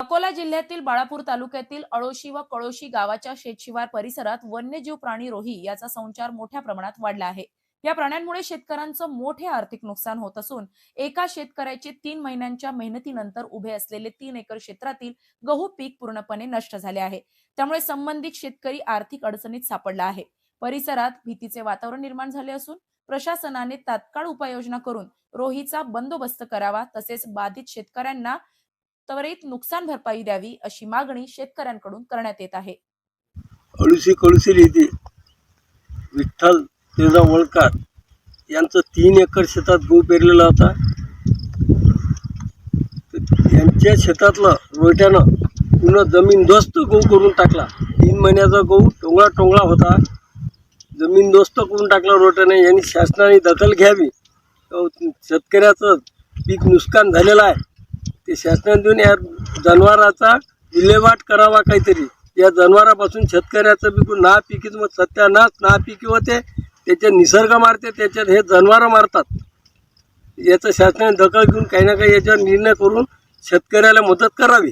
अकोला जिल्ह्यातील बाळापूर तालुक्यातील अळोशी व कळोशी गावाच्या शेतशिवार परिसरात वन्यजीव प्राणी रोही याचा संचार मोठ्या प्रमाणात वाढला आहे। या प्राण्यांमुळे शेतकऱ्यांचं मोठे आर्थिक नुकसान होत असून एका शेतकऱ्याचे 3 महिन्यांच्या मेहनतीनंतर उभे असलेले 3 एकर क्षेत्रातील गहू पीक पूर्णपणे नष्ट झाले आहे। त्यामुळे संबंधित शेतकरी आर्थिक अडचणीत सापडला आहे। परिसरात भीतीचे वातावरण निर्माण झाले असून प्रशासनाने तात्काळ उपाययोजना करून रोहीचा बंदोबस्त करावा, तसेच बाधित शेतकऱ्यांना त्वरित नुकसान भरपाई द्यावी अशी मागणी शेतकऱ्यांकडून करण्यात येत आहे। अळूशी कळूशी येथे विठ्ठल तेजा वळकार यांचं 3 एकर शेतात गहू पेरलेला होता। यांच्या शेतातलं रोट्यानं पूर्ण जमीनदोस्त गहू करून टाकला। 3 महिन्याचा गहू टोंगळा होता, जमीनदोस्त करून टाकला रोट्याने। यांनी शासनाने दखल घ्यावी। शेतकऱ्याचं पीक नुकसान झालेलं आहे, ते शासनाने देऊन या जनावराचा विल्हेवाट करावा काहीतरी। या जनावरापासून शेतकऱ्याचं बी नापिकीच मग सत्यानाश नापिकी होते, त्याच्या निसर्ग मारते, त्याच्यात हे जनावरं मारतात। याचं शासनाने दखल घेऊन काही ना काही याच्यावर निर्णय करून शेतकऱ्याला मदत करावी।